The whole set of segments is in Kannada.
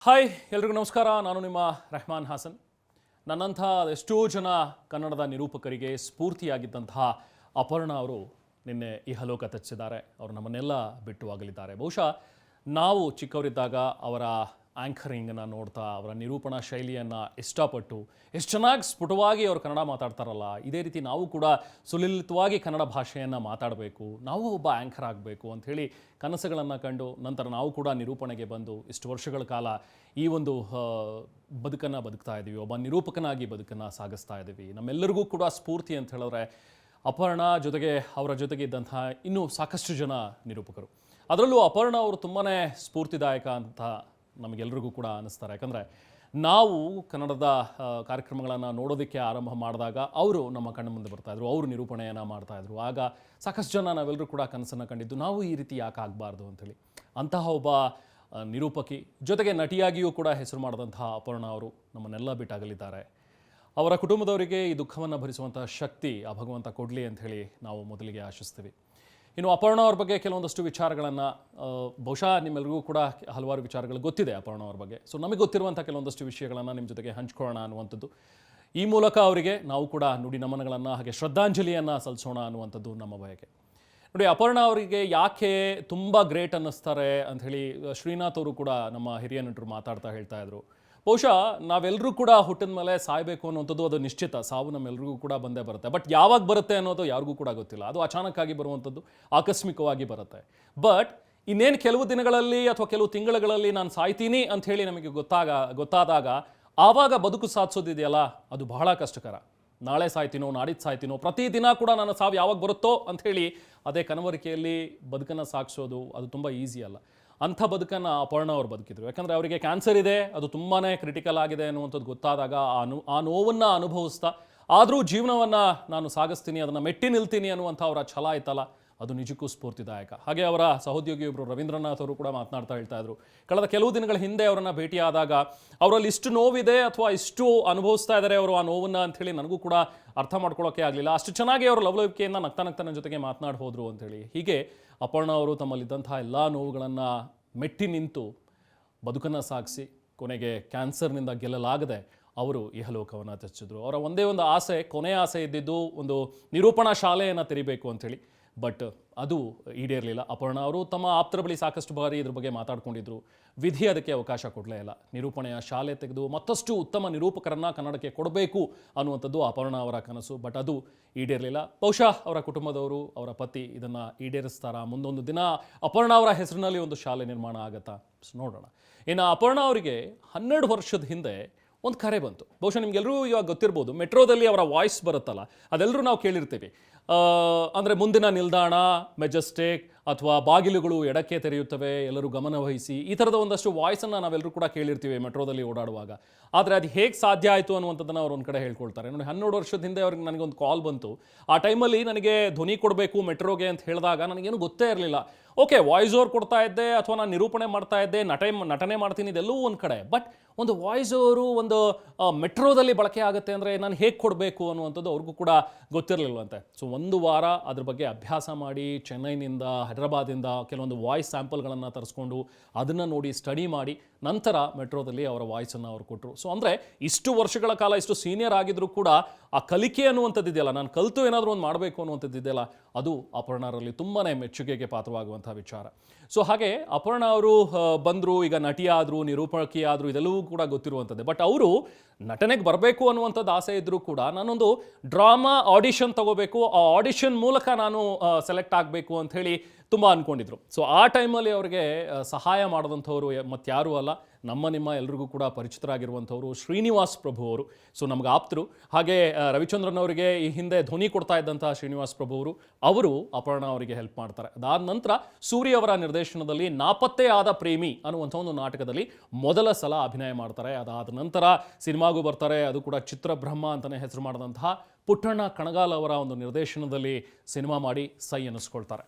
ಹಾಯ್ ಎಲ್ರಿಗೂ ನಮಸ್ಕಾರ. ನಾನು ನಿಮ್ಮ ರೆಹಮಾನ್ ಹಾಸನ್. ನನ್ನಂಥ ಎಷ್ಟೋ ಜನ ಕನ್ನಡದ ನಿರೂಪಕರಿಗೆ ಸ್ಫೂರ್ತಿಯಾಗಿದ್ದಂತಹ ಅಪರ್ಣ ಅವರು ನಿನ್ನೆ ಇಹಲೋಕ ತಚ್ಚಿದ್ದಾರೆ. ಅವರು ನಮ್ಮನ್ನೆಲ್ಲ ಬಿಟ್ಟು ಅಗಲಿದ್ದಾರೆ. ಬಹುಶಃ ನಾವು ಚಿಕ್ಕವರಿದ್ದಾಗ ಅವರ ಆ್ಯಂಕರಿಂಗನ್ನು ನೋಡ್ತಾ ಅವರ ನಿರೂಪಣಾ ಶೈಲಿಯನ್ನು ಇಷ್ಟಪಟ್ಟು ಎಷ್ಟು ಚೆನ್ನಾಗಿ ಸ್ಫುಟವಾಗಿ ಅವರು ಕನ್ನಡ ಮಾತಾಡ್ತಾರಲ್ಲ, ಇದೇ ರೀತಿ ನಾವು ಕೂಡ ಸುಲಲಿತವಾಗಿ ಕನ್ನಡ ಭಾಷೆಯನ್ನು ಮಾತಾಡಬೇಕು, ನಾವು ಒಬ್ಬ ಆ್ಯಂಕರ್ ಆಗಬೇಕು ಅಂಥೇಳಿ ಕನಸುಗಳನ್ನು ಕಂಡು ನಂತರ ನಾವು ಕೂಡ ನಿರೂಪಣೆಗೆ ಬಂದು ಇಷ್ಟು ವರ್ಷಗಳ ಕಾಲ ಈ ಒಂದು ಬದುಕನ್ನು ಬದುಕ್ತಾ ಇದ್ದೀವಿ. ಒಬ್ಬ ನಿರೂಪಕನಾಗಿ ಬದುಕನ್ನು ಸಾಗಿಸ್ತಾ ಇದ್ದೀವಿ. ನಮ್ಮೆಲ್ಲರಿಗೂ ಕೂಡ ಸ್ಫೂರ್ತಿ ಅಂತ ಹೇಳಿದ್ರೆ ಅಪರ್ಣ ಜೊತೆಗೆ ಅವರ ಜೊತೆಗೆ ಇದ್ದಂತಹ ಇನ್ನೂ ಸಾಕಷ್ಟು ಜನ ನಿರೂಪಕರು. ಅದರಲ್ಲೂ ಅಪರ್ಣ ಅವರು ತುಂಬಾ ಸ್ಫೂರ್ತಿದಾಯಕ ಅಂತ ನಮಗೆಲ್ಲರಿಗೂ ಕೂಡ ಅನ್ನಿಸ್ತಾರೆ. ಯಾಕಂದರೆ ನಾವು ಕನ್ನಡದ ಕಾರ್ಯಕ್ರಮಗಳನ್ನು ನೋಡೋದಕ್ಕೆ ಆರಂಭ ಮಾಡಿದಾಗ ಅವರು ನಮ್ಮ ಕಣ್ಣ ಮುಂದೆ ಬರ್ತಾಯಿದ್ರು, ಅವರು ನಿರೂಪಣೆಯನ್ನು ಮಾಡ್ತಾಯಿದ್ರು. ಆಗ ಸಾಕಷ್ಟು ಜನ ನಾವೆಲ್ಲರೂ ಕೂಡ ಕನಸನ್ನು ಕಂಡಿದ್ದು, ನಾವು ಈ ರೀತಿ ಯಾಕೆ ಆಗಬಾರ್ದು ಅಂಥೇಳಿ. ಅಂತಹ ಒಬ್ಬ ನಿರೂಪಕಿ ಜೊತೆಗೆ ನಟಿಯಾಗಿಯೂ ಕೂಡ ಹೆಸರು ಮಾಡಿದಂತಹ ಅಪರ್ಣ ಅವರು ನಮ್ಮನ್ನೆಲ್ಲ ಬಿಟ್ಟಾಗಲಿದ್ದಾರೆ. ಅವರ ಕುಟುಂಬದವರಿಗೆ ಈ ದುಃಖವನ್ನು ಭರಿಸುವಂಥ ಶಕ್ತಿ ಆ ಭಗವಂತ ಕೊಡಲಿ ಅಂಥೇಳಿ ನಾವು ಮೊದಲಿಗೆ ಆಶಿಸ್ತೀವಿ. ಇನ್ನು ಅಪರ್ಣ ಅವ್ರ ಬಗ್ಗೆ ಕೆಲವೊಂದಷ್ಟು ವಿಚಾರಗಳನ್ನು, ಬಹುಶಃ ನಿಮ್ಮೆಲ್ಲರಿಗೂ ಕೂಡ ಹಲವಾರು ವಿಚಾರಗಳು ಗೊತ್ತಿದೆ ಅಪರ್ಣ ಅವ್ರ ಬಗ್ಗೆ. ಸೊ ನಮಗೆ ಗೊತ್ತಿರುವಂಥ ಕೆಲವೊಂದಷ್ಟು ವಿಷಯಗಳನ್ನು ನಿಮ್ಮ ಜೊತೆಗೆ ಹಂಚ್ಕೊಳ್ಳೋಣ ಅನ್ನುವಂಥದ್ದು, ಈ ಮೂಲಕ ಅವರಿಗೆ ನಾವು ಕೂಡ ನುಡಿ ನಮನಗಳನ್ನು ಹಾಗೆ ಶ್ರದ್ಧಾಂಜಲಿಯನ್ನು ಸಲ್ಲಿಸೋಣ ಅನ್ನುವಂಥದ್ದು ನಮ್ಮ ಬಯಕೆ. ನೋಡಿ, ಅಪರ್ಣ ಅವರಿಗೆ ಯಾಕೆ ತುಂಬ ಗ್ರೇಟ್ ಅನ್ನಿಸ್ತಾರೆ ಅಂಥೇಳಿ ಶ್ರೀನಾಥ್ ಅವರು ಕೂಡ ನಮ್ಮ ಹಿರಿಯ ನಟರು ಮಾತಾಡ್ತಾ ಹೇಳ್ತಾ ಇದ್ರು. ಬಹುಶಃ ನಾವೆಲ್ಲರೂ ಕೂಡ ಹುಟ್ಟಿದ ಮೇಲೆ ಸಾಯಬೇಕು ಅನ್ನುವಂಥದ್ದು ಅದು ನಿಶ್ಚಿತ, ಸಾವು ನಮ್ಮೆಲ್ಲರಿಗೂ ಕೂಡ ಬಂದೇ ಬರುತ್ತೆ. ಬಟ್ ಯಾವಾಗ ಬರುತ್ತೆ ಅನ್ನೋದು ಯಾರಿಗೂ ಕೂಡ ಗೊತ್ತಿಲ್ಲ. ಅದು ಅಚಾನಕ್ಕಾಗಿ ಬರುವಂಥದ್ದು, ಆಕಸ್ಮಿಕವಾಗಿ ಬರುತ್ತೆ. ಬಟ್ ಇನ್ನೇನು ಕೆಲವು ದಿನಗಳಲ್ಲಿ ಅಥವಾ ಕೆಲವು ತಿಂಗಳುಗಳಲ್ಲಿ ನಾನು ಸಾಯ್ತೀನಿ ಅಂಥೇಳಿ ನಮಗೆ ಗೊತ್ತಾದಾಗ ಆವಾಗ ಬದುಕು ಸಾಧಿಸೋದಿದೆಯಲ್ಲ, ಅದು ಬಹಳ ಕಷ್ಟಕರ. ನಾಳೆ ಸಾಯ್ತೀನೋ, ನಾಡಿದ್ದು ಸಾಯ್ತೀನೋ, ಪ್ರತಿದಿನ ಕೂಡ ನನ್ನ ಸಾವು ಯಾವಾಗ ಬರುತ್ತೋ ಅಂಥೇಳಿ ಅದೇ ಕನವರಿಕೆಯಲ್ಲಿ ಬದುಕನ್ನು ಸಾಗಿಸೋದು ಅದು ತುಂಬ ಈಸಿ ಅಲ್ಲ. ಅಂಥ ಬದುಕನ್ನು ಅಪರ್ಣ ಅವರು ಬದುಕಿದ್ರು. ಯಾಕಂದರೆ ಅವರಿಗೆ ಕ್ಯಾನ್ಸರ್ ಇದೆ, ಅದು ತುಂಬಾ ಕ್ರಿಟಿಕಲ್ ಆಗಿದೆ ಅನ್ನುವಂಥದ್ದು ಗೊತ್ತಾದಾಗ ಆ ನೋವನ್ನು ಅನುಭವಿಸ್ತಾ ಆದರೂ ಜೀವನವನ್ನು ನಾನು ಸಾಗಿಸ್ತೀನಿ, ಅದನ್ನು ಮೆಟ್ಟಿ ನಿಲ್ತೀನಿ ಅನ್ನುವಂಥ ಅವರ ಛಲ ಇತ್ತಲ್ಲ, ಅದು ನಿಜಕ್ಕೂ ಸ್ಫೂರ್ತಿದಾಯಕ. ಹಾಗೆ ಅವರ ಸಹೋದ್ಯೋಗಿಯೊಬ್ಬರು ರವೀಂದ್ರನಾಥ್ ಅವರು ಕೂಡ ಹೇಳ್ತಾ ಇದ್ರು. ಕಳೆದ ಕೆಲವು ದಿನಗಳ ಹಿಂದೆ ಅವರನ್ನು ಭೇಟಿಯಾದಾಗ ಅವರಲ್ಲಿ ಇಷ್ಟು ನೋವಿದೆ ಅಥವಾ ಇಷ್ಟು ಅನುಭವಿಸ್ತಾ ಇದ್ದಾರೆ ಅವರು ಆ ನೋವನ್ನು ಅಂಥೇಳಿ ನನಗೂ ಕೂಡ ಅರ್ಥ ಮಾಡ್ಕೊಳ್ಳೋಕೆ ಆಗಲಿಲ್ಲ. ಅಷ್ಟು ಚೆನ್ನಾಗಿ ಅವರು ಲವಲವಿಕೆಯಿಂದ ನಗ್ತಾ ನನ್ನ ಜೊತೆಗೆ ಮಾತನಾಡಿ ಹೋದರು ಅಂಥೇಳಿ. ಹೀಗೆ ಅಪರ್ಣ ಅವರು ತಮ್ಮಲ್ಲಿದ್ದಂಥ ಎಲ್ಲ ನೋವುಗಳನ್ನು ಮೆಟ್ಟಿ ನಿಂತು ಬದುಕನ್ನು ಸಾಗಿಸಿ ಕೊನೆಗೆ ಕ್ಯಾನ್ಸರ್ನಿಂದ ಗೆಲ್ಲಲಾಗದೆ ಅವರು ಇಹಲೋಕವನ್ನು ತಚ್ಚಿದ್ರು. ಅವರ ಒಂದೇ ಒಂದು ಆಸೆ, ಕೊನೆಯ ಆಸೆ ಇದ್ದಿದ್ದು ಒಂದು ನಿರೂಪಣಾ ಶಾಲೆಯನ್ನು ತೆರಿಬೇಕು ಅಂಥೇಳಿ. ಬಟ್ ಅದು ಈಡೇರಲಿಲ್ಲ. ಅಪರ್ಣ ಅವರು ತಮ್ಮ ಆಪ್ತರ ಬಳಿ ಸಾಕಷ್ಟು ಬಾರಿ ಇದ್ರ ಬಗ್ಗೆ ಮಾತಾಡ್ಕೊಂಡಿದ್ರು. ವಿಧಿ ಅದಕ್ಕೆ ಅವಕಾಶ ಕೊಡಲೇ ಇಲ್ಲ. ನಿರೂಪಣೆಯ ಶಾಲೆ ತೆಗೆದು ಮತ್ತಷ್ಟು ಉತ್ತಮ ನಿರೂಪಕರನ್ನು ಕನ್ನಡಕ್ಕೆ ಕೊಡಬೇಕು ಅನ್ನುವಂಥದ್ದು ಅಪರ್ಣ ಅವರ ಕನಸು. ಬಟ್ ಅದು ಈಡೇರಲಿಲ್ಲ. ಬಹುಶಃ ಅವರ ಕುಟುಂಬದವರು, ಅವರ ಪತಿ ಇದನ್ನು ಈಡೇರಿಸ್ತಾರಾ? ಮುಂದೊಂದು ದಿನ ಅಪರ್ಣ ಅವರ ಹೆಸರಿನಲ್ಲಿ ಒಂದು ಶಾಲೆ ನಿರ್ಮಾಣ ಆಗತ್ತಾ? ನೋಡೋಣ. ಇನ್ನು ಅಪರ್ಣ ಅವರಿಗೆ 12 ವರ್ಷದ ಹಿಂದೆ ಒಂದು ಕರೆ ಬಂತು. ಬಹುಶಃ ನಿಮ್ಗೆಲ್ಲರೂ ಇವಾಗ ಗೊತ್ತಿರ್ಬೋದು, ಮೆಟ್ರೋದಲ್ಲಿ ಅವರ ವಾಯ್ಸ್ ಬರುತ್ತಲ್ಲ, ಅದೆಲ್ಲರೂ ನಾವು ಕೇಳಿರ್ತೀವಿ. ಅಂದರೆ ಮುಂದಿನ ನಿಲ್ದಾಣ ಮೆಜೆಸ್ಟಿಕ್ ಅಥವಾ ಬಾಗಿಲುಗಳು ಎಡಕ್ಕೆ ತೆರೆಯುತ್ತವೆ, ಎಲ್ಲರೂ ಗಮನವಹಿಸಿ, ಈ ಥರದ ಒಂದಷ್ಟು ವಾಯ್ಸನ್ನು ನಾವೆಲ್ಲರೂ ಕೂಡ ಕೇಳಿರ್ತೀವಿ ಮೆಟ್ರೋದಲ್ಲಿ ಓಡಾಡುವಾಗ. ಆದರೆ ಅದು ಹೇಗೆ ಸಾಧ್ಯ ಆಯಿತು ಅನ್ನುವಂಥದ್ದನ್ನು ಅವ್ರು ಒಂದು ಕಡೆ ಹೇಳ್ಕೊಳ್ತಾರೆ. ನೋಡಿ, 12 ವರ್ಷದ ಹಿಂದೆ ಅವ್ರಿಗೆ ನನಗೊಂದು ಕಾಲ್ ಬಂತು. ಆ ಟೈಮಲ್ಲಿ ನನಗೆ ಧ್ವನಿ ಕೊಡಬೇಕು ಮೆಟ್ರೋಗೆ ಅಂತ ಹೇಳಿದಾಗ ನನಗೇನು ಗೊತ್ತೇ ಇರಲಿಲ್ಲ. ಓಕೆ, ವಾಯ್ಸ್ ಓವರ್ ಕೊಡ್ತಾ ಇದ್ದೆ ಅಥವಾ ನಾನು ನಿರೂಪಣೆ ಮಾಡ್ತಾ ಇದ್ದೆ, ನಟನೆ ಮಾಡ್ತೀನಿ, ಇದೆಲ್ಲವೂ ಒಂದು ಕಡೆ. ಬಟ್ ಒಂದು ವಾಯ್ಸ್ ಓವರು ಒಂದು ಮೆಟ್ರೋದಲ್ಲಿ ಬಳಕೆ ಆಗುತ್ತೆ ಅಂದರೆ ನಾನು ಹೇಗೆ ಕೊಡಬೇಕು ಅನ್ನುವಂಥದ್ದು ಅವ್ರಿಗೂ ಕೂಡ ಗೊತ್ತಿರಲಿಲ್ಲವಂತೆ. ಸೊ ಒಂದು ವಾರ ಅದ್ರ ಬಗ್ಗೆ ಅಭ್ಯಾಸ ಮಾಡಿ ಚೆನ್ನೈನಿಂದ, ಹೈದರಾಬಾದಿಂದ ಕೆಲವೊಂದು ವಾಯ್ಸ್ ಸ್ಯಾಂಪಲ್ಗಳನ್ನು ತರಿಸ್ಕೊಂಡು ಅದನ್ನು ನೋಡಿ ಸ್ಟಡಿ ಮಾಡಿ ನಂತರ ಮೆಟ್ರೋದಲ್ಲಿ ಅವರ ವಾಯ್ಸನ್ನು ಅವ್ರು ಕೊಟ್ಟರು. ಸೊ ಅಂದರೆ ಇಷ್ಟು ವರ್ಷಗಳ ಕಾಲ ಇಷ್ಟು ಸೀನಿಯರ್ ಆಗಿದ್ರೂ ಕೂಡ ಆ ಕಲಿಕೆ ಅನ್ನುವಂಥದ್ದಿದೆಯಲ್ಲ, ನಾನು ಕಲಿತು ಏನಾದರೂ ಒಂದು ಮಾಡಬೇಕು ಅನ್ನುವಂಥದ್ದಿದೆಯಲ್ಲ, ಅದು ಅಪರ್ಣರಲ್ಲಿ ತುಂಬಾ ಮೆಚ್ಚುಗೆಗೆ ಪಾತ್ರವಾಗುವಂಥ ವಿಚಾರ. ಸೊ ಹಾಗೆ ಅಪರ್ಣ ಅವರು ಬಂದರು, ಈಗ ನಟಿಯಾದರು, ನಿರೂಪಕಿ ಆದರು, ಇದೆಲ್ಲವೂ ಕೂಡ ಗೊತ್ತಿರುವಂಥದ್ದೇ. ಬಟ್ ಅವರು ನಟನೆಗೆ ಬರಬೇಕು ಅನ್ನುವಂಥದ್ದು ಆಸೆ ಇದ್ದರೂ ಕೂಡ ನಾನೊಂದು ಡ್ರಾಮಾ ಆಡಿಷನ್ ತಗೋಬೇಕು, ಆ ಆಡಿಷನ್ ಮೂಲಕ ನಾನು ಸೆಲೆಕ್ಟ್ ಆಗಬೇಕು ಅಂಥೇಳಿ ತುಂಬ ಅಂದ್ಕೊಂಡಿದ್ರು. ಸೊ ಆ ಟೈಮಲ್ಲಿ ಅವರಿಗೆ ಸಹಾಯ ಮಾಡಿದಂಥವ್ರು ಮತ್ತಾರೂ ಅಲ್ಲ, ನಿಮ್ಮ ಎಲ್ರಿಗೂ ಕೂಡ ಪರಿಚಿತರಾಗಿರುವಂಥವ್ರು ಶ್ರೀನಿವಾಸ್ ಪ್ರಭು ಅವರು. ಸೊ ನಮ್ಗೆ ಆಪ್ತರು. ಹಾಗೆ ರವಿಚಂದ್ರನ್ ಅವರಿಗೆ ಈ ಹಿಂದೆ ಧ್ವನಿ ಕೊಡ್ತಾ ಇದ್ದಂಥ ಶ್ರೀನಿವಾಸ್ ಪ್ರಭು ಅವರು ಅಪರ್ಣ ಅವರಿಗೆ ಹೆಲ್ಪ್ ಮಾಡ್ತಾರೆ. ಅದಾದ ನಂತರ ಸೂರಿ ಅವರ ನಿರ್ದೇಶನದಲ್ಲಿ ನಾಪತ್ತೆ ಆದ ಪ್ರೇಮಿ ಅನ್ನುವಂಥ ಒಂದು ನಾಟಕದಲ್ಲಿ ಮೊದಲ ಸಲ ಅಭಿನಯ ಮಾಡ್ತಾರೆ. ಅದಾದ ನಂತರ ಸಿನಿಮಾಗೂ ಬರ್ತಾರೆ. ಅದು ಕೂಡ ಚಿತ್ರಬ್ರಹ್ಮ ಅಂತಲೇ ಹೆಸರು ಮಾಡಿದಂತಹ ಪುಟ್ಟಣ್ಣ ಕಣಗಾಲ್ ಅವರ ಒಂದು ನಿರ್ದೇಶನದಲ್ಲಿ ಸಿನಿಮಾ ಮಾಡಿ ಸೈ ಅನ್ನಿಸ್ಕೊಳ್ತಾರೆ.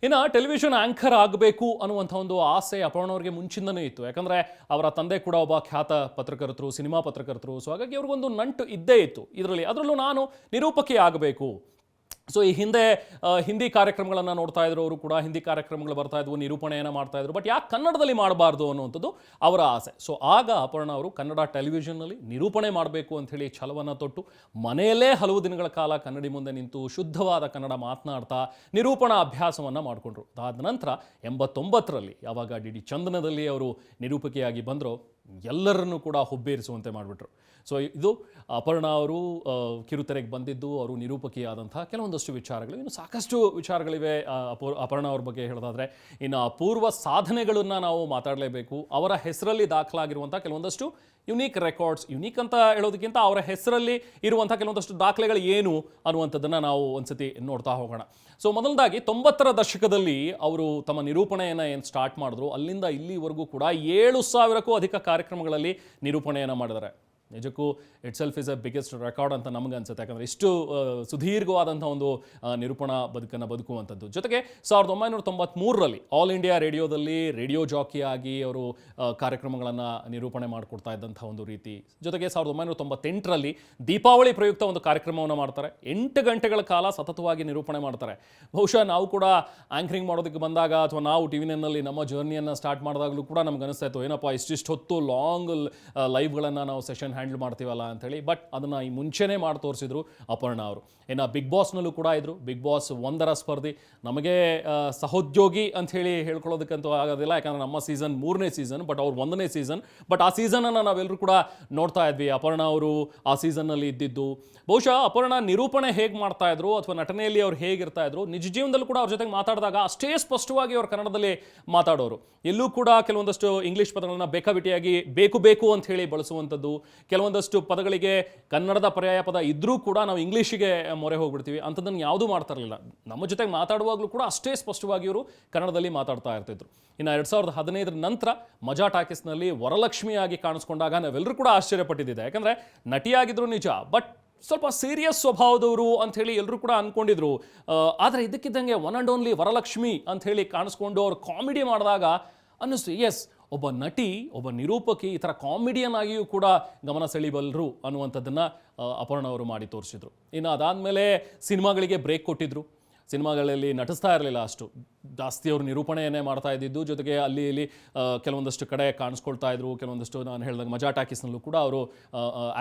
ಇನ್ನು ಟೆಲಿವಿಷನ್ ಆ್ಯಂಕರ್ ಆಗಬೇಕು ಅನ್ನುವಂಥ ಒಂದು ಆಸೆ ಅಪರ್ಣವ್ರಿಗೆ ಮುಂಚಿಂದನೇ ಇತ್ತು. ಯಾಕಂದರೆ ಅವರ ತಂದೆ ಕೂಡ ಒಬ್ಬ ಖ್ಯಾತ ಪತ್ರಕರ್ತರು, ಸಿನಿಮಾ ಪತ್ರಕರ್ತರು. ಸೊ ಹಾಗಾಗಿ ಅವ್ರಿಗೊಂದು ನಂಟು ಇದ್ದೇ ಇತ್ತು ಇದರಲ್ಲಿ. ಅದರಲ್ಲೂ ನಾನು ನಿರೂಪಕಿ ಆಗಬೇಕು, ಸೊ ಈ ಹಿಂದೆ ಹಿಂದಿ ಕಾರ್ಯಕ್ರಮಗಳನ್ನು ನೋಡ್ತಾ ಇದ್ರು ಅವರು ಕೂಡ, ಹಿಂದಿ ಕಾರ್ಯಕ್ರಮಗಳು ಬರ್ತಾ ಇದ್ವು, ನಿರೂಪಣೆಯನ್ನು ಮಾಡ್ತಾ ಇದ್ರು. ಬಟ್ ಯಾಕೆ ಕನ್ನಡದಲ್ಲಿ ಮಾಡಬಾರ್ದು ಅನ್ನುವಂಥದ್ದು ಅವರ ಆಸೆ. ಸೊ ಆಗ ಅಪರ್ಣ ಅವರು ಕನ್ನಡ ಟೆಲಿವಿಷನ್ನಲ್ಲಿ ನಿರೂಪಣೆ ಮಾಡಬೇಕು ಅಂಥೇಳಿ ಛಲವನ್ನು ತೊಟ್ಟು ಮನೆಯಲ್ಲೇ ಹಲವು ದಿನಗಳ ಕಾಲ ಕನ್ನಡಿ ಮುಂದೆ ನಿಂತು ಶುದ್ಧವಾದ ಕನ್ನಡ ಮಾತನಾಡ್ತಾ ನಿರೂಪಣಾ ಅಭ್ಯಾಸವನ್ನು ಮಾಡಿಕೊಂಡ್ರು. ಅದಾದ ನಂತರ 89ರಲ್ಲಿ ಯಾವಾಗ ಡಿ ಡಿ ಚಂದನದಲ್ಲಿ ಅವರು ನಿರೂಪಕಿಯಾಗಿ ಬಂದರೋ ಎಲ್ಲರನ್ನೂ ಕೂಡ ಹುಬ್ಬೇರಿಸುವಂತೆ ಮಾಡಿಬಿಟ್ರು. ಸೊ ಇದು ಅಪರ್ಣ ಅವರು ಕಿರುತೆರೆಗೆ ಬಂದಿದ್ದು, ಅವರು ನಿರೂಪಕಿಯಾದಂಥ ಕೆಲವೊಂದಷ್ಟು ವಿಚಾರಗಳು. ಇನ್ನು ಸಾಕಷ್ಟು ವಿಚಾರಗಳಿವೆ ಅಪರ್ಣ ಅವ್ರ ಬಗ್ಗೆ ಹೇಳೋದಾದರೆ. ಇನ್ನು ಅಪೂರ್ವ ಸಾಧನೆಗಳನ್ನು ನಾವು ಮಾತಾಡಲೇಬೇಕು. ಅವರ ಹೆಸರಲ್ಲಿ ದಾಖಲಾಗಿರುವಂಥ ಕೆಲವೊಂದಷ್ಟು ಯುನೀಕ್ ರೆಕಾರ್ಡ್ಸ್, ಯುನೀಕ್ ಅಂತ ಹೇಳೋದಕ್ಕಿಂತ ಅವರ ಹೆಸರಲ್ಲಿ ಇರುವಂಥ ಕೆಲವೊಂದಷ್ಟು ದಾಖಲೆಗಳು ಏನು ಅನ್ನುವಂಥದ್ದನ್ನು ನಾವು ಒಂದ್ಸತಿ ನೋಡ್ತಾ ಹೋಗೋಣ. ಸೊ ಮೊದಲದಾಗಿ 90ರ ದಶಕದಲ್ಲಿ ಅವರು ತಮ್ಮ ನಿರೂಪಣೆಯನ್ನು ಏನು ಸ್ಟಾರ್ಟ್ ಮಾಡಿದ್ರು, ಅಲ್ಲಿಂದ ಇಲ್ಲಿವರೆಗೂ ಕೂಡ 7,000ಕ್ಕೂ ಅಧಿಕ ಕಾರ್ಯಕ್ರಮಗಳಲ್ಲಿ ನಿರೂಪಣೆಯನ್ನು ಮಾಡಿದ್ದಾರೆ. ನಿಜಕ್ಕೂ it self is a biggest record ಅಂತ ನಮಗೆ ಅನ್ಸುತ್ತೆ. ಯಾಕಂದರೆ ಇಷ್ಟು ಸುದೀರ್ಘವಾದಂಥ ಒಂದು ನಿರೂಪಣಾ ಬದುಕನ್ನು ಬದುಕುವಂಥದ್ದು. ಜೊತೆಗೆ 1993ರಲ್ಲಿ ಆಲ್ ಇಂಡಿಯಾ ರೇಡಿಯೋದಲ್ಲಿ ರೇಡಿಯೋ ಜಾಕಿಯಾಗಿ ಅವರು ಕಾರ್ಯಕ್ರಮಗಳನ್ನು ನಿರೂಪಣೆ ಮಾಡಿಕೊಡ್ತಾ ಇದ್ದಂಥ ಒಂದು ರೀತಿ. ಜೊತೆಗೆ 1998ರಲ್ಲಿ ದೀಪಾವಳಿ ಪ್ರಯುಕ್ತ ಒಂದು ಕಾರ್ಯಕ್ರಮವನ್ನು ಮಾಡ್ತಾರೆ. 8 ಗಂಟೆಗಳ ಕಾಲ ಸತತವಾಗಿ ನಿರೂಪಣೆ ಮಾಡ್ತಾರೆ. ಬಹುಶಃ ನಾವು ಕೂಡ ಆ್ಯಂಕರಿಂಗ್ ಮಾಡೋದಕ್ಕೆ ಬಂದಾಗ ಅಥವಾ ನಾವು ಟಿವಿನಲ್ಲಿ ನಮ್ಮ ಜರ್ನಿಯನ್ನು ಸ್ಟಾರ್ಟ್ ಮಾಡಿದಾಗಲೂ ಕೂಡ ನಮ್ಗೆ ಅನಿಸ್ತಾ ಇತ್ತು, ಏನಪ್ಪ ಇಷ್ಟಿಷ್ಟು ಹೊತ್ತು ಲಾಂಗ್ ಲೈವ್ಗಳನ್ನು ನಾವು ಸೆಷನ್ ಹ್ಯಾಂಡಲ್ ಮಾಡ್ತೀವಲ್ಲ ಅಂಥೇಳಿ. ಬಟ್ ಅದನ್ನು ಈ ಮುಂಚೆನೇ ಮಾಡಿ ತೋರಿಸಿದ್ರು ಅಪರ್ಣ ಅವರು. ಇನ್ನು ಬಿಗ್ ಬಾಸ್ನಲ್ಲೂ ಕೂಡ ಇದ್ದರು. ಬಿಗ್ ಬಾಸ್ 1ರ ಸ್ಪರ್ಧಿ. ನಮಗೆ ಸಹೋದ್ಯೋಗಿ ಅಂಥೇಳಿ ಹೇಳ್ಕೊಳ್ಳೋದಕ್ಕಂತೂ ಆಗೋದಿಲ್ಲ, ಯಾಕಂದರೆ ನಮ್ಮ ಸೀಸನ್ 3ನೇ ಸೀಸನ್, ಬಟ್ ಅವ್ರು 1ನೇ ಸೀಸನ್. ಬಟ್ ಆ ಸೀಸನನ್ನು ನಾವೆಲ್ಲರೂ ಕೂಡ ನೋಡ್ತಾ ಇದ್ವಿ. ಅಪರ್ಣ ಅವರು ಆ ಸೀಸನ್ನಲ್ಲಿ ಇದ್ದಿದ್ದು. ಬಹುಶಃ ಅಪರ್ಣ ನಿರೂಪಣೆ ಹೇಗೆ ಮಾಡ್ತಾಯಿದ್ರು ಅಥವಾ ನಟನೆಯಲ್ಲಿ ಅವ್ರು ಹೇಗಿರ್ತಾ ಇದ್ರು, ನಿಜ ಜೀವನದಲ್ಲೂ ಕೂಡ ಅವ್ರ ಜೊತೆಗೆ ಮಾತಾಡಿದಾಗ ಅಷ್ಟೇ ಸ್ಪಷ್ಟವಾಗಿ ಅವ್ರು ಕನ್ನಡದಲ್ಲಿ ಮಾತಾಡೋರು. ಎಲ್ಲೂ ಕೂಡ ಕೆಲವೊಂದಷ್ಟು ಇಂಗ್ಲೀಷ್ ಪದಗಳನ್ನ ಬೇಕಾಬಿಟ್ಟಿಯಾಗಿ ಬೇಕು ಅಂತ ಹೇಳಿ ಬಳಸುವಂಥದ್ದು, ಕೆಲವೊಂದಷ್ಟು ಪದಗಳಿಗೆ ಕನ್ನಡದ ಪರ್ಯಾಯ ಪದ ಇದ್ದರೂ ಕೂಡ ನಾವು ಇಂಗ್ಲೀಷಿಗೆ ಮೊರೆ ಹೋಗ್ಬಿಡ್ತೀವಿ. ಅಂಥದ್ದನ್ನು ಯಾವುದೂ ಮಾಡ್ತಾ ಇರಲಿಲ್ಲ. ನಮ್ಮ ಜೊತೆಗೆ ಮಾತಾಡುವಾಗಲೂ ಕೂಡ ಅಷ್ಟೇ ಸ್ಪಷ್ಟವಾಗಿ ಇವರು ಕನ್ನಡದಲ್ಲಿ ಮಾತಾಡ್ತಾ ಇರ್ತಿದ್ರು. ಇನ್ನು 2015 ನಂತರ ಮಜಾ ಟಾಕೀಸ್ನಲ್ಲಿ ವರಲಕ್ಷ್ಮಿಯಾಗಿ ಕಾಣಿಸ್ಕೊಂಡಾಗ ನಾವೆಲ್ಲರೂ ಕೂಡ ಆಶ್ಚರ್ಯಪಟ್ಟಿದ್ದೆ. ಯಾಕಂದರೆ ನಟಿಯಾಗಿದ್ರು ನಿಜ, ಬಟ್ ಸ್ವಲ್ಪ ಸೀರಿಯಸ್ ಸ್ವಭಾವದವರು ಅಂಥೇಳಿ ಎಲ್ಲರೂ ಕೂಡ ಅಂದ್ಕೊಂಡಿದ್ರು. ಆದರೆ ಇದಕ್ಕಿದ್ದಂಗೆ ಒನ್ ಆ್ಯಂಡ್ ಓನ್ಲಿ ವರಲಕ್ಷ್ಮಿ ಅಂಥೇಳಿ ಕಾಣಿಸ್ಕೊಂಡು ಅವ್ರು ಕಾಮಿಡಿ ಮಾಡಿದಾಗ ಅನ್ನಿಸ್ತು, ಎಸ್, ಒಬ್ಬ ನಟಿ, ಒಬ್ಬ ನಿರೂಪಕಿ ಈ ಥರ ಕಾಮಿಡಿಯನ್ ಆಗಿಯೂ ಕೂಡ ಗಮನ ಸೆಳೀಬಲ್ಲರು ಅನ್ನುವಂಥದ್ದನ್ನು ಅಪರ್ಣ ಅವರು ಮಾಡಿ ತೋರಿಸಿದ್ರು. ಇನ್ನು ಅದಾದಮೇಲೆ ಸಿನಿಮಾಗಳಿಗೆ ಬ್ರೇಕ್ ಕೊಟ್ಟಿದ್ರು. ಸಿನಿಮಾಗಳಲ್ಲಿ ನಟಿಸ್ತಾ ಇರಲಿಲ್ಲ ಅಷ್ಟು ಜಾಸ್ತಿ. ಅವರು ನಿರೂಪಣೆಯನ್ನೇ ಮಾಡ್ತಾ ಇದ್ದಿದ್ದು. ಜೊತೆಗೆ ಅಲ್ಲಿ ಇಲ್ಲಿ ಕೆಲವೊಂದಷ್ಟು ಕಡೆ ಕಾಣಿಸ್ಕೊಳ್ತಾ ಇದ್ರು. ಕೆಲವೊಂದಷ್ಟು ನಾನು ಹೇಳಿದಾಗ ಮಜಾ ಟಾಕೀಸ್ನಲ್ಲೂ ಕೂಡ ಅವರು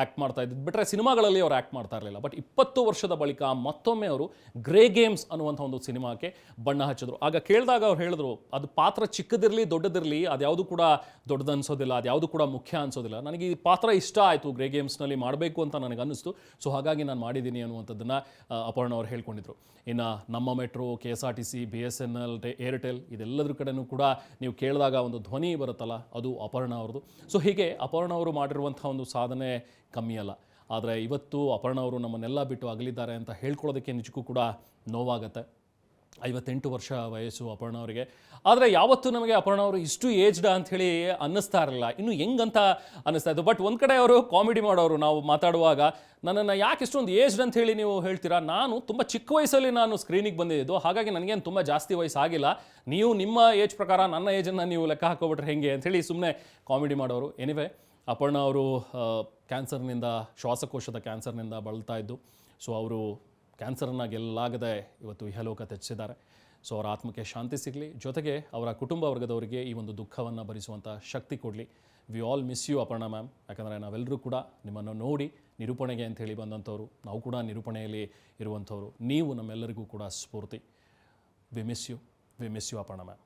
ಆ್ಯಕ್ಟ್ ಮಾಡ್ತಾ ಇದ್ದಿದ್ದು ಬಿಟ್ಟರೆ ಸಿನಿಮಾಗಳಲ್ಲಿ ಅವರು ಆ್ಯಕ್ಟ್ ಮಾಡ್ತಾ ಇರಲಿಲ್ಲ. ಬಟ್ 20 ವರ್ಷದ ಬಳಿಕ ಮತ್ತೊಮ್ಮೆ ಅವರು ಗ್ರೇ ಗೇಮ್ಸ್ ಅನ್ನುವಂಥ ಒಂದು ಸಿನಿಮಾಕ್ಕೆ ಬಣ್ಣ ಹಚ್ಚಿದ್ರು. ಆಗ ಕೇಳಿದಾಗ ಅವ್ರು ಹೇಳಿದ್ರು, ಅದು ಪಾತ್ರ ಚಿಕ್ಕದಿರಲಿ ದೊಡ್ಡದಿರಲಿ ಅದ್ಯಾವುದು ಕೂಡ ದೊಡ್ಡದು ಅನ್ಸೋದಿಲ್ಲ, ಅದ್ಯಾವುದು ಕೂಡ ಮುಖ್ಯ ಅನ್ಸೋದಿಲ್ಲ. ನನಗೆ ಈ ಪಾತ್ರ ಇಷ್ಟ ಆಯಿತು, ಗ್ರೇ ಗೇಮ್ಸ್ನಲ್ಲಿ ಮಾಡಬೇಕು ಅಂತ ನನಗೆ ಅನ್ನಿಸ್ತು. ಸೊ ಹಾಗಾಗಿ ನಾನು ಮಾಡಿದ್ದೀನಿ ಅನ್ನುವಂಥದ್ದನ್ನು ಅಪರ್ಣ ಅವರು ಹೇಳ್ಕೊಂಡಿದ್ರು. ಇನ್ನು ನಮ್ಮ ಮೆಟ್ರೋ, KSRTC, BSNL, ಏರ್ಟೆಲ್ ಇದೆಲ್ಲದ್ರ ಕಡೆನೂ ಕೂಡ ನೀವು ಕೇಳಿದಾಗ ಒಂದು ಧ್ವನಿ ಬರುತ್ತಲ್ಲ, ಅದು ಅಪರ್ಣ ಅವ್ರದ್ದು. ಸೊ ಹೀಗೆ ಅಪರ್ಣ ಅವರು ಮಾಡಿರುವಂಥ ಒಂದು ಸಾಧನೆ ಕಮ್ಮಿ ಅಲ್ಲ. ಆದರೆ ಇವತ್ತು ಅಪರ್ಣ ಅವರು ನಮ್ಮನ್ನೆಲ್ಲ ಬಿಟ್ಟು ಅಗಲಿದ್ದಾರೆ ಅಂತ ಹೇಳ್ಕೊಳ್ಳೋದಕ್ಕೆ ನಿಜಕ್ಕೂ ಕೂಡ ನೋವಾಗತ್ತೆ. 58 ವರ್ಷ ವಯಸ್ಸು ಅಪರ್ಣ ಅವರಿಗೆ. ಆದರೆ ಯಾವತ್ತೂ ನಮಗೆ ಅಪರ್ಣ ಅವರು ಇಷ್ಟು ಏಜ್ಡ್ ಅಂಥೇಳಿ ಅನ್ನಿಸ್ತಾ ಇರಲಿಲ್ಲ. ಇನ್ನು ಹೆಂಗಂತ ಅನ್ನಿಸ್ತಾ ಇತ್ತು. ಬಟ್ ಒಂದು ಕಡೆ ಅವರು ಕಾಮಿಡಿ ಮಾಡೋರು. ನಾವು ಮಾತಾಡುವಾಗ ನನ್ನನ್ನು ಯಾಕೆ ಇಷ್ಟೊಂದು ಏಜ್ಡ್ ಅಂತ ಹೇಳಿ ನೀವು ಹೇಳ್ತೀರಾ, ನಾನು ತುಂಬ ಚಿಕ್ಕ ವಯಸ್ಸಲ್ಲಿ ನಾನು ಸ್ಕ್ರೀನಿಗೆ ಬಂದಿದ್ದು, ಹಾಗಾಗಿ ನನಗೇನು ತುಂಬ ಜಾಸ್ತಿ ವಯಸ್ಸಾಗಿಲ್ಲ, ನೀವು ನಿಮ್ಮ ಏಜ್ ಪ್ರಕಾರ ನನ್ನ ಏಜನ್ನು ನೀವು ಲೆಕ್ಕ ಹಾಕೋಬಿಟ್ರೆ ಹೆಂಗೆ ಅಂಥೇಳಿ ಸುಮ್ಮನೆ ಕಾಮಿಡಿ ಮಾಡೋರು. ಎನಿವೆ, ಅಪರ್ಣ ಅವರು ಕ್ಯಾನ್ಸರ್ನಿಂದ, ಶ್ವಾಸಕೋಶದ ಕ್ಯಾನ್ಸರ್ನಿಂದ ಬಳಲ್ತಾ ಇದ್ದು. ಸೊ ಅವರು ಕ್ಯಾನ್ಸರನ್ನು ಗೆಲ್ಲಾಗದೆ ಇವತ್ತು ಇಹಲೋಕ ತ್ಯಜಿಸಿದ್ದಾರೆ. ಸೊ ಅವರ ಆತ್ಮಕ್ಕೆ ಶಾಂತಿ ಸಿಗಲಿ, ಜೊತೆಗೆ ಅವರ ಕುಟುಂಬ ವರ್ಗದವರಿಗೆ ಈ ಒಂದು ದುಃಖವನ್ನು ಭರಿಸುವಂಥ ಶಕ್ತಿ ಕೊಡಲಿ. We all miss you Aparna ma'am. ಯಾಕಂದರೆ ನಾವೆಲ್ಲರೂ ಕೂಡ ನಿಮ್ಮನ್ನು ನೋಡಿ ನಿರೂಪಣೆಗೆ ಅಂಥೇಳಿ ಬಂದಂಥವ್ರು, ನಾವು ಕೂಡ ನಿರೂಪಣೆಯಲ್ಲಿ ಇರುವಂಥವ್ರು. ನೀವು ನಮ್ಮೆಲ್ಲರಿಗೂ ಕೂಡ ಸ್ಫೂರ್ತಿ. We miss you Aparna ma'am.